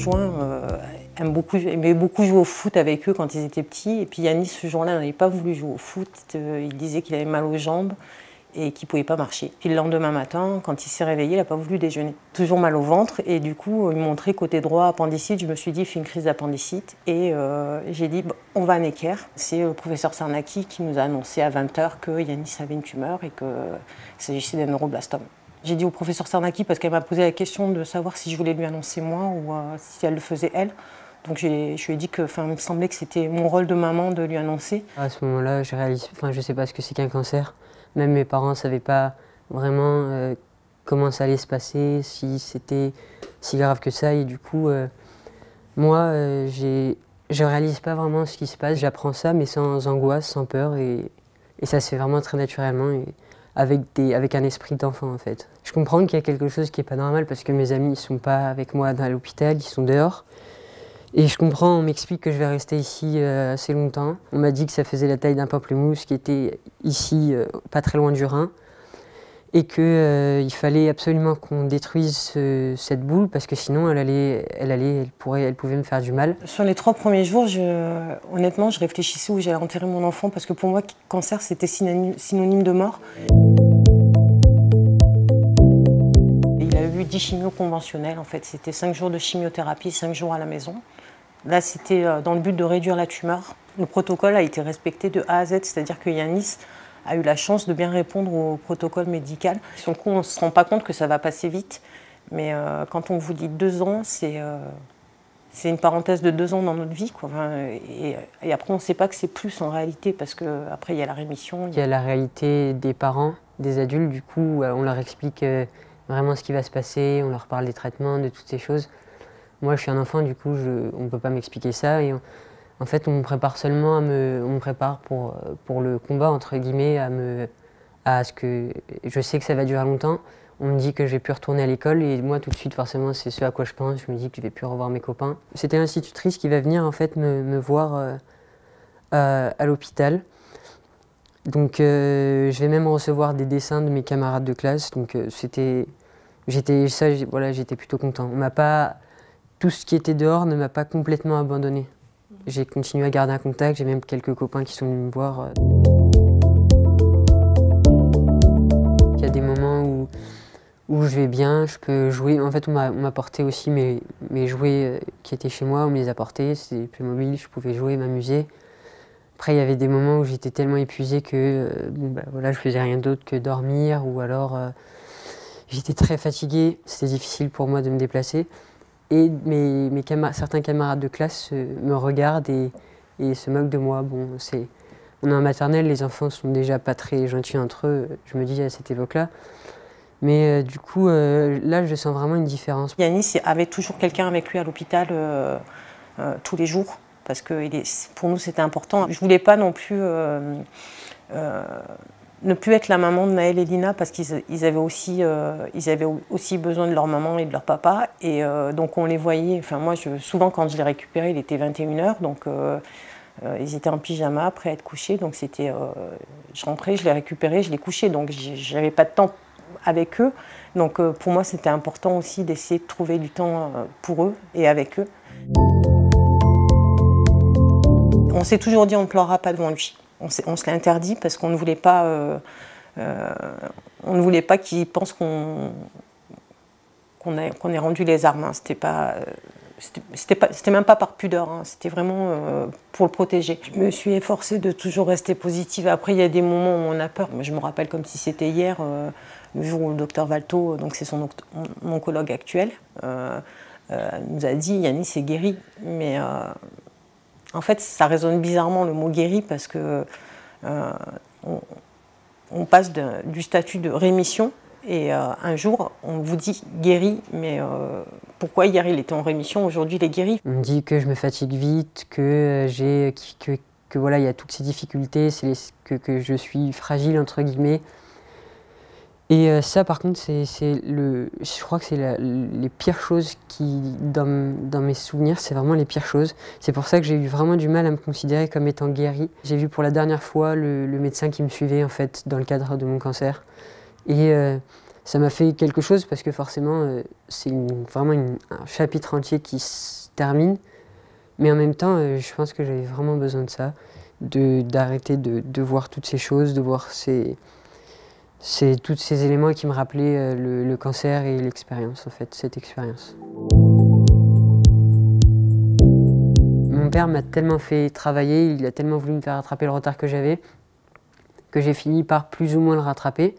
conjoint aimait beaucoup jouer au foot avec eux quand ils étaient petits. Et puis Yanis, ce jour-là, n'avait pas voulu jouer au foot. Il disait qu'il avait mal aux jambes et qu'il ne pouvait pas marcher. Puis le lendemain matin, quand il s'est réveillé, il n'a pas voulu déjeuner. Toujours mal au ventre. Et du coup, il montrait côté droit appendicite. Je me suis dit, il fait une crise d'appendicite. Et j'ai dit, on va à Necker. C'est le professeur Sarnaki qui nous a annoncé à 20 h que Yanis avait une tumeur et qu'il s'agissait d'un neuroblastome. J'ai dit au professeur Sarnaki parce qu'elle m'a posé la question de savoir si je voulais lui annoncer moi ou si elle le faisait elle. Donc je lui ai dit que il me semblait que c'était mon rôle de maman de lui annoncer. À ce moment-là, je ne sais pas ce que c'est qu'un cancer. Même mes parents ne savaient pas vraiment comment ça allait se passer, si c'était si grave que ça. Et du coup, moi, je ne réalise pas vraiment ce qui se passe. J'apprends ça, mais sans angoisse, sans peur. Et ça se fait vraiment très naturellement. Et avec un esprit d'enfant en fait. Je comprends qu'il y a quelque chose qui n'est pas normal parce que mes amis ne sont pas avec moi à l'hôpital, ils sont dehors. Et je comprends, on m'explique que je vais rester ici assez longtemps. On m'a dit que ça faisait la taille d'un pamplemousse qui était ici, pas très loin du Rhin. Et qu'il fallait absolument qu'on détruise cette boule parce que sinon elle pouvait me faire du mal. Sur les 3 premiers jours, honnêtement, je réfléchissais où j'allais enterrer mon enfant parce que pour moi, cancer, c'était synonyme de mort. Il a eu 10 chimios conventionnels, en fait. C'était 5 jours de chimiothérapie, 5 jours à la maison. Là, c'était dans le but de réduire la tumeur. Le protocole a été respecté de A à Z, c'est-à-dire que Yanis a eu la chance de bien répondre au protocole médical. Sur le coup, on ne se rend pas compte que ça va passer vite, mais quand on vous dit 2 ans, c'est une parenthèse de 2 ans dans notre vie, quoi. Et après, on ne sait pas que c'est plus en réalité, parce qu'après, il y a la rémission. Il y a la réalité des parents, des adultes, du coup, on leur explique vraiment ce qui va se passer, on leur parle des traitements, de toutes ces choses. Moi, je suis un enfant, du coup, on ne peut pas m'expliquer ça. Et en fait, on me prépare seulement on me prépare pour le combat, entre guillemets, à ce que je sais que ça va durer longtemps. On me dit que je vais plus retourner à l'école et moi, tout de suite, forcément, c'est ce à quoi je pense. Je me dis que je vais plus revoir mes copains. C'était l'institutrice qui va venir, en fait, me voir à l'hôpital. Donc, je vais même recevoir des dessins de mes camarades de classe. Donc, j'étais plutôt content. Tout ce qui était dehors ne m'a pas complètement abandonné. J'ai continué à garder un contact, j'ai même quelques copains qui sont venus me voir. Il y a des moments où je vais bien, je peux jouer. En fait, on m'a apporté aussi mes jouets qui étaient chez moi, on me les apportait, c'était Playmobil, je pouvais jouer, m'amuser. Après, il y avait des moments où j'étais tellement épuisé que je faisais rien d'autre que dormir ou alors j'étais très fatigué, c'était difficile pour moi de me déplacer. Et certains camarades de classe me regardent et se moquent de moi. Bon, on est en maternelle, les enfants sont déjà pas très gentils entre eux, je me dis à cette époque-là. Mais du coup, là, je sens vraiment une différence. Yanis avait toujours quelqu'un avec lui à l'hôpital tous les jours, parce que pour nous, c'était important. Je voulais pas non plus ne plus être la maman de Naël et Lina parce qu'ils avaient aussi besoin de leur maman et de leur papa. Et donc on les voyait, enfin moi souvent quand je les récupérais, il était 21 h, donc ils étaient en pyjama, prêts à être couchés. Donc je rentrais, je les récupérais, je les couchais, donc j'avais pas de temps avec eux. Donc pour moi c'était important aussi d'essayer de trouver du temps pour eux et avec eux. On s'est toujours dit on ne pleurera pas devant lui. On se l'a interdit parce qu'on ne voulait pas, qu'il pense qu'on ait rendu les armes. Hein. C'était même pas par pudeur, hein. C'était vraiment pour le protéger. Je me suis efforcée de toujours rester positive. Après, il y a des moments où on a peur. Je me rappelle comme si c'était hier, le jour où le docteur Valto, donc c'est son oncologue actuel, nous a dit Yanis est guéri. Mais en fait, ça résonne bizarrement le mot guéri parce que on passe du statut de rémission et un jour on vous dit guéri, mais pourquoi hier il était en rémission, aujourd'hui il est guéri? On me dit que je me fatigue vite, que voilà, il y a toutes ces difficultés, que je suis fragile entre guillemets. Et ça, par contre, je crois que c'est les pires choses dans mes souvenirs, c'est vraiment les pires choses. C'est pour ça que j'ai eu vraiment du mal à me considérer comme étant guéri. J'ai vu pour la dernière fois le médecin qui me suivait, en fait, dans le cadre de mon cancer. Et ça m'a fait quelque chose parce que forcément, c'est vraiment un chapitre entier qui se termine. Mais en même temps, je pense que j'avais vraiment besoin de ça, d'arrêter de voir toutes ces choses, de voir tous ces éléments qui me rappelaient le cancer et l'expérience, en fait, cette expérience. Mon père m'a tellement fait travailler, il a tellement voulu me faire rattraper le retard que j'avais, que j'ai fini par plus ou moins le rattraper.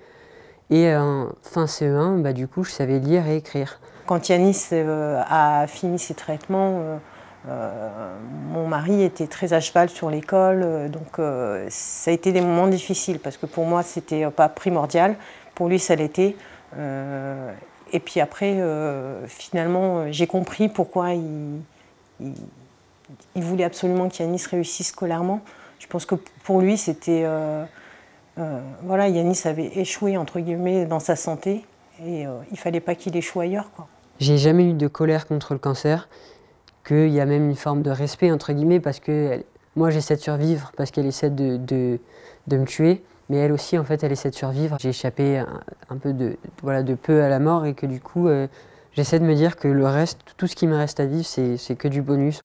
Et en fin CE1, bah, du coup, je savais lire et écrire. Quand Yanis a fini ses traitements, mon mari était très à cheval sur l'école, donc ça a été des moments difficiles parce que pour moi c'était pas primordial, pour lui ça l'était. Et puis après, finalement, j'ai compris pourquoi il voulait absolument qu'Yanis réussisse scolairement. Je pense que pour lui c'était, voilà, Yanis avait échoué entre guillemets dans sa santé et il fallait pas qu'il échoue ailleurs, quoi. J'ai jamais eu de colère contre le cancer. Qu'il y a même une forme de respect, entre guillemets, parce que moi j'essaie de survivre parce qu'elle essaie de me tuer, mais elle aussi, en fait, elle essaie de survivre. J'ai échappé un peu voilà, de peu à la mort et que du coup, j'essaie de me dire que le reste, tout ce qui me reste à vivre, c'est que du bonus.